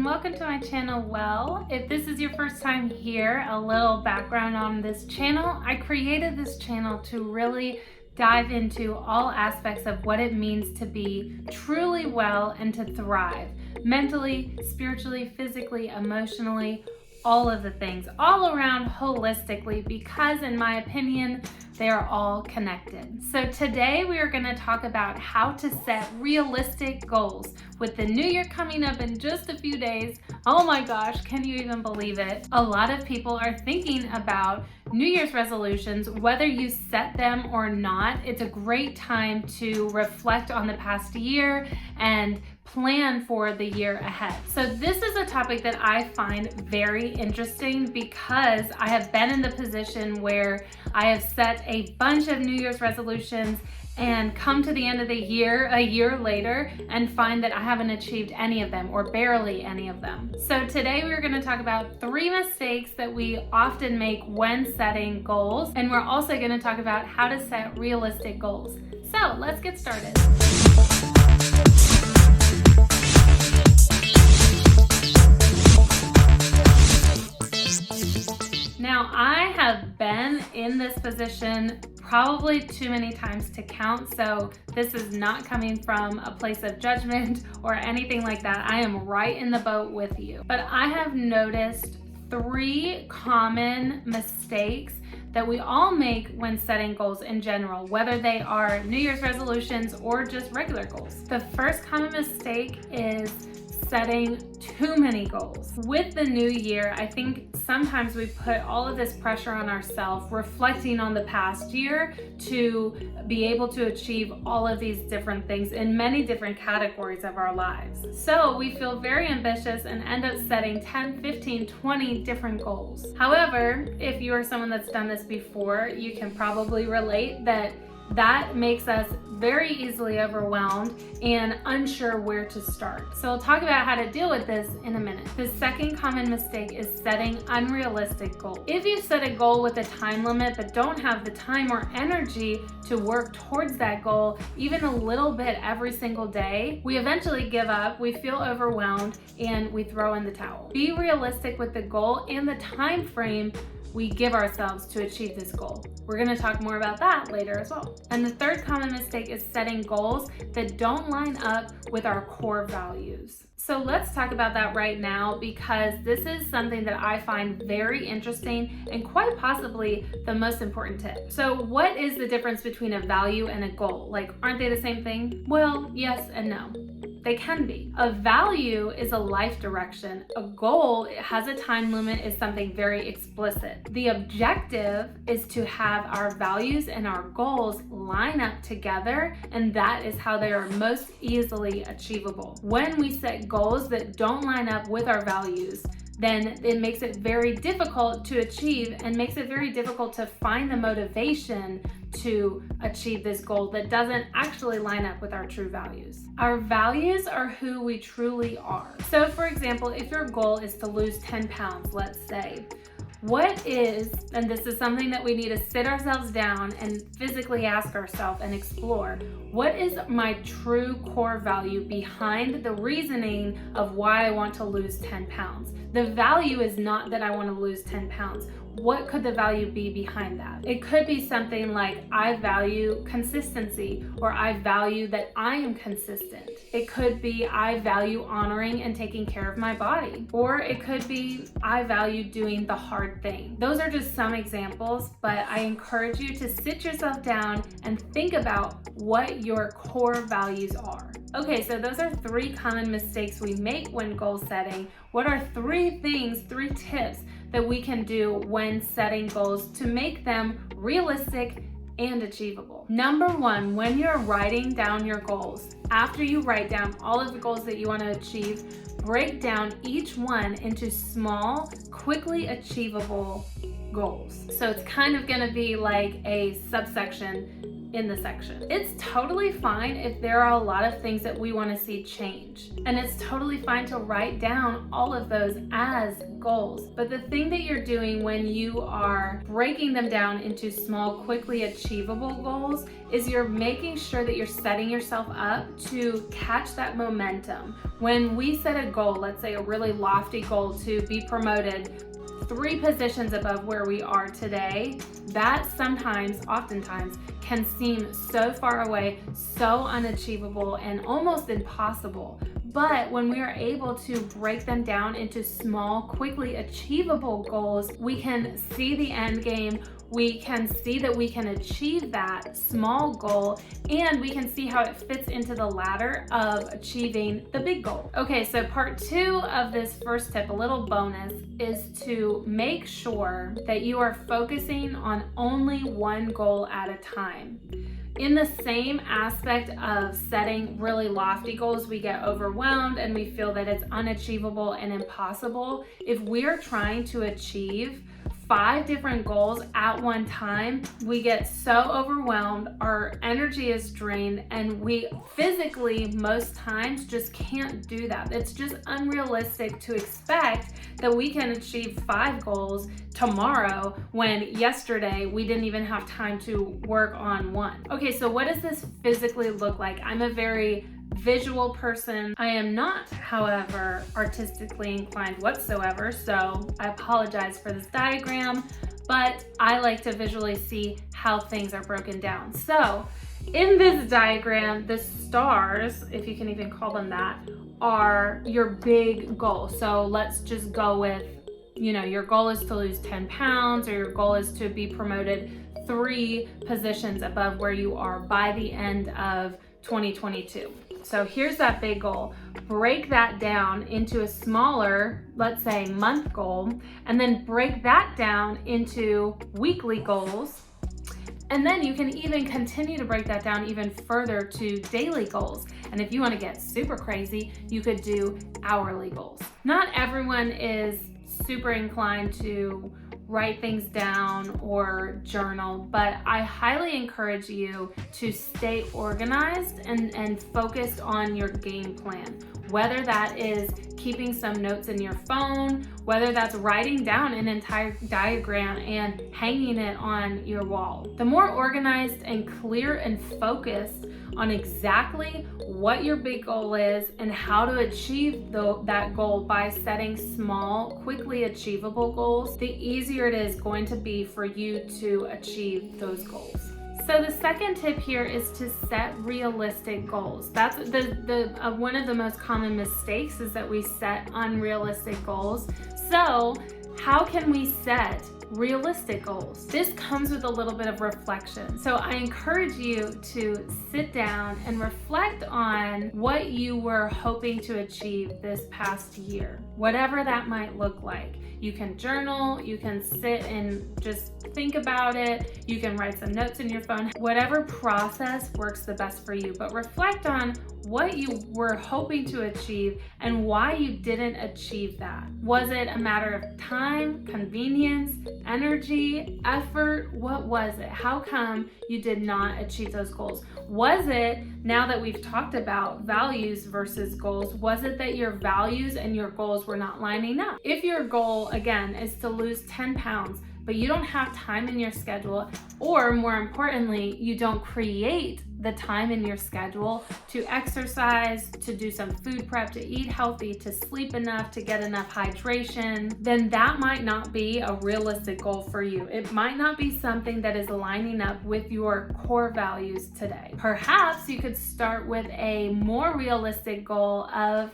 and welcome to my channel. Well, if this is your first time here, a little background on this channel. I created this channel to really dive into all aspects of what it means to be truly well and to thrive mentally, spiritually, physically, emotionally, all of the things, all around holistically, because in my opinion, they are all connected. So today we are going to talk about how to set realistic goals. With the new year coming up in just a few days, oh my gosh, can you even believe it? A lot of people are thinking about New Year's resolutions, whether you set them or not. It's a great time to reflect on the past year and plan for the year ahead. So this is a topic that I find very interesting because I have been in the position where I have set a bunch of New Year's resolutions and come to the end of the year, a year later, and find that I haven't achieved any of them or barely any of them. So today we're going to talk about 3 mistakes that we often make when setting goals, and we're also going to talk about how to set realistic goals. So let's get started. Now, I have been in this position probably too many times to count, so this is not coming from a place of judgment or anything like that. I am right in the boat with you. But I have noticed 3 common mistakes that we all make when setting goals in general, whether they are New Year's resolutions or just regular goals. The first common mistake is setting too many goals. With the new year, I think sometimes we put all of this pressure on ourselves, reflecting on the past year to be able to achieve all of these different things in many different categories of our lives. So we feel very ambitious and end up setting 10, 15, 20 different goals. However, if you are someone that's done this before, you can probably relate that makes us very easily overwhelmed and unsure where to start. So I'll talk about how to deal with this in a minute. The second common mistake is setting unrealistic goals. If you set a goal with a time limit but don't have the time or energy to work towards that goal even a little bit every single day, we eventually give up, we feel overwhelmed, and we throw in the towel. Be realistic with the goal and the time frame we give ourselves to achieve this goal. We're going to talk more about that later as well. And the third common mistake is setting goals that don't line up with our core values. So let's talk about that right now, because this is something that I find very interesting and quite possibly the most important tip. So what is the difference between a value and a goal? Like, aren't they the same thing? Well, yes and no. They can be. A value is a life direction. A goal has a time limit, is something very explicit. The objective is to have our values and our goals line up together, and that is how they are most easily achievable. When we set goals that don't line up with our values, then it makes it very difficult to achieve and makes it very difficult to find the motivation to achieve this goal that doesn't actually line up with our true values. Our values are who we truly are. So for example, if your goal is to lose 10 pounds, let's say, what is, and this is something that we need to sit ourselves down and physically ask ourselves and explore, what is my true core value behind the reasoning of why I want to lose 10 pounds? The value is not that I want to lose 10 pounds. What could the value be behind that? It could be something like, I value consistency, or I value that I am consistent. It could be, I value honoring and taking care of my body. Or it could be, I value doing the hard thing. Those are just some examples, but I encourage you to sit yourself down and think about what your core values are. Okay, so those are 3 common mistakes we make when goal setting. What are 3 tips that we can do when setting goals to make them realistic and achievable? Number 1, when you're writing down your goals, after you write down all of the goals that you want to achieve, break down each one into small, quickly achievable goals. So it's kind of going to be like a subsection. in the section. It's totally fine if there are a lot of things that we want to see change. And it's totally fine to write down all of those as goals. But the thing that you're doing when you are breaking them down into small, quickly achievable goals is you're making sure that you're setting yourself up to catch that momentum. When we set a goal, let's say a really lofty goal to be promoted 3 positions above where we are today, that oftentimes can seem so far away, so unachievable, and almost impossible. But when we are able to break them down into small, quickly achievable goals, we can see the end game, we can see that we can achieve that small goal, and we can see how it fits into the ladder of achieving the big goal. Okay, so part 2 of this first tip, a little bonus, is to make sure that you are focusing on only one goal at a time. In the same aspect of setting really lofty goals, we get overwhelmed and we feel that it's unachievable and impossible. If we're trying to achieve 5 different goals at one time, we get so overwhelmed, our energy is drained, and we physically most times just can't do that. It's just unrealistic to expect that we can achieve 5 goals tomorrow when yesterday we didn't even have time to work on 1. Okay, so what does this physically look like? I'm a very visual person. I am not, however, artistically inclined whatsoever, so I apologize for this diagram, but I like to visually see how things are broken down. So in this diagram, the stars, if you can even call them that, are your big goal. So let's just go with, your goal is to lose 10 pounds, or your goal is to be promoted 3 positions above where you are by the end of 2022. So here's that big goal. Break that down into a smaller, let's say, month goal, and then break that down into weekly goals. And then you can even continue to break that down even further to daily goals. And if you want to get super crazy, you could do hourly goals. Not everyone is super inclined to write things down or journal, but I highly encourage you to stay organized and focused on your game plan. Whether that is keeping some notes in your phone, whether that's writing down an entire diagram and hanging it on your wall. The more organized and clear and focused on exactly what your big goal is and how to achieve that goal by setting small, quickly achievable goals, the easier it is going to be for you to achieve those goals. So the second tip here is to set realistic goals. That's one of the most common mistakes, is that we set unrealistic goals. So how can we set realistic goals? This comes with a little bit of reflection. So I encourage you to sit down and reflect on what you were hoping to achieve this past year, whatever that might look like. You can journal, you can sit and just think about it, you can write some notes in your phone, whatever process works the best for you, but reflect on what you were hoping to achieve and why you didn't achieve that. Was it a matter of time, convenience, energy, effort? What was it? How come you did not achieve those goals? Was it, now that we've talked about values versus goals, was it that your values and your goals were not lining up? If your goal, again, is to lose 10 pounds, but you don't have time in your schedule, or more importantly, you don't create the time in your schedule to exercise, to do some food prep, to eat healthy, to sleep enough, to get enough hydration, then that might not be a realistic goal for you. It might not be something that is lining up with your core values today. Perhaps you could start with a more realistic goal of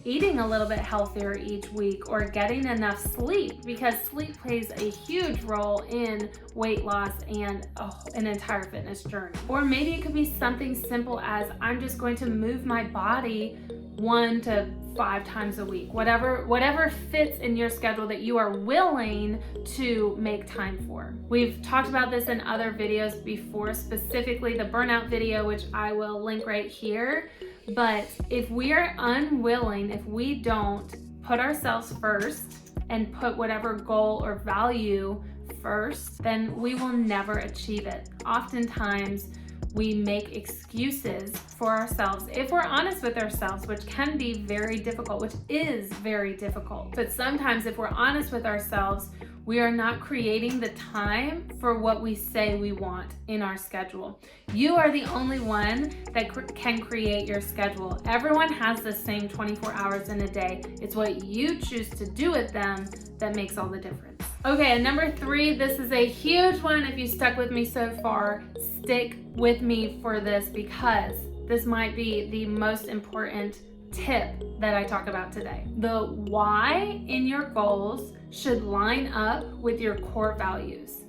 eating a little bit healthier each week, or getting enough sleep, because sleep plays a huge role in weight loss and an entire fitness journey. Or maybe it could be something simple as, I'm just going to move my body 1 to 5 times a week, whatever fits in your schedule that you are willing to make time for. We've talked about this in other videos before, specifically the burnout video, which I will link right here. But if we are unwilling, if we don't put ourselves first and put whatever goal or value first, then we will never achieve it. Oftentimes, we make excuses for ourselves if we're honest with ourselves, which can be very difficult, which is very difficult. But sometimes if we're honest with ourselves, we are not creating the time for what we say we want in our schedule. You are the only one that can create your schedule. Everyone has the same 24 hours in a day. It's what you choose to do with them that makes all the difference. Okay, and number 3, this is a huge one. If you stuck with me so far, stick with me for this because this might be the most important tip that I talk about today. The why in your goals should line up with your core values.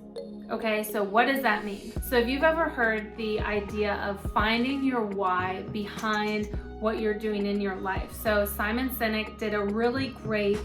Okay, so what does that mean? So if you've ever heard the idea of finding your why behind what you're doing in your life. So Simon Sinek did a really great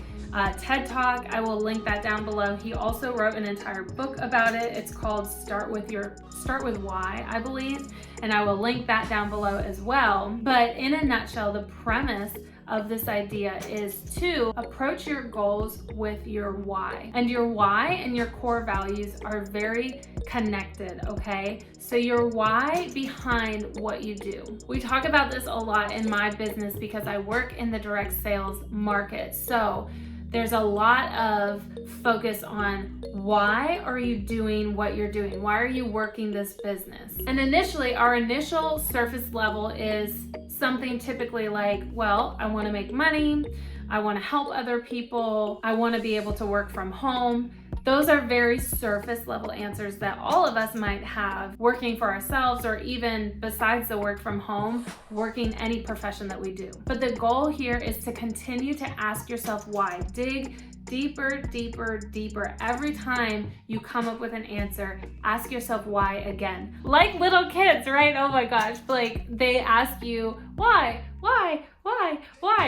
TED Talk. I will link that down below. He also wrote an entire book about it. It's called Start with Why, I believe, and I will link that down below as well. But in a nutshell, the premise of this idea is to approach your goals with your why. And your why and your core values are very connected, okay? So your why behind what you do. We talk about this a lot in my business because I work in the direct sales market. So there's a lot of focus on why are you doing what you're doing? Why are you working this business? And initially, our initial surface level is something typically like, well, I want to make money, I want to help other people, I want to be able to work from home. Those are very surface level answers that all of us might have working for ourselves, or even besides the work from home, working any profession that we do. But the goal here is to continue to ask yourself why. Dig deeper, deeper, deeper. Every time you come up with an answer, ask yourself why again. Like little kids, right? Oh my gosh, like they ask you why?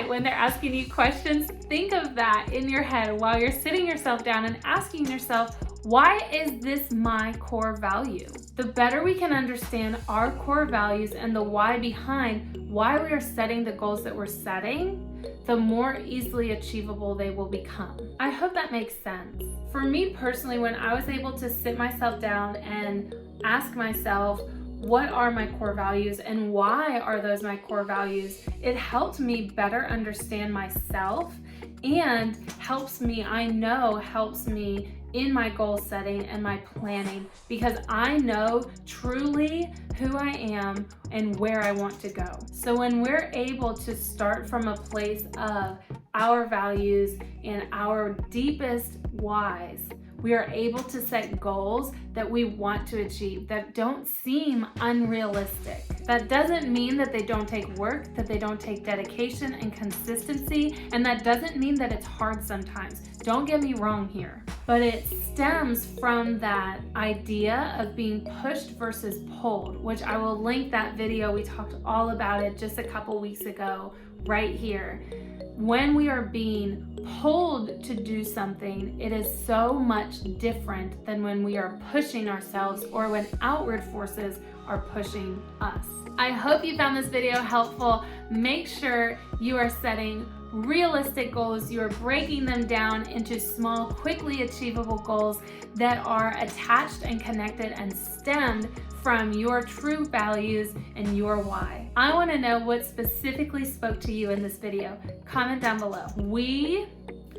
When they're asking you questions, think of that in your head while you're sitting yourself down and asking yourself, why is this my core value? The better we can understand our core values and the why behind why we are setting the goals that we're setting, the more easily achievable they will become. I hope that makes sense. For me personally, when I was able to sit myself down and ask myself, what are my core values and why are those my core values? It helped me better understand myself and helps me in my goal setting and my planning because I know truly who I am and where I want to go. So when we're able to start from a place of our values and our deepest whys, we are able to set goals that we want to achieve that don't seem unrealistic. That doesn't mean that they don't take work, that they don't take dedication and consistency, and that doesn't mean that it's hard sometimes. Don't get me wrong here. But it stems from that idea of being pushed versus pulled, which I will link that video. We talked all about it just a couple weeks ago right here. When we are being pulled to do something, it is so much different than when we are pushing ourselves or when outward forces are pushing us. I hope you found this video helpful. Make sure you are setting realistic goals. You are breaking them down into small, quickly achievable goals that are attached and connected and stemmed from your true values and your why. I want to know what specifically spoke to you in this video. Comment down below.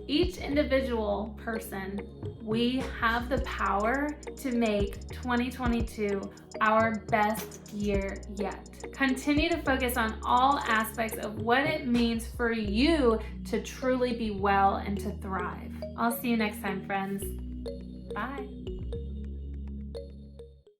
Each individual person, we have the power to make 2022 our best year yet. Continue to focus on all aspects of what it means for you to truly be well and to thrive. I'll see you next time, friends. Bye.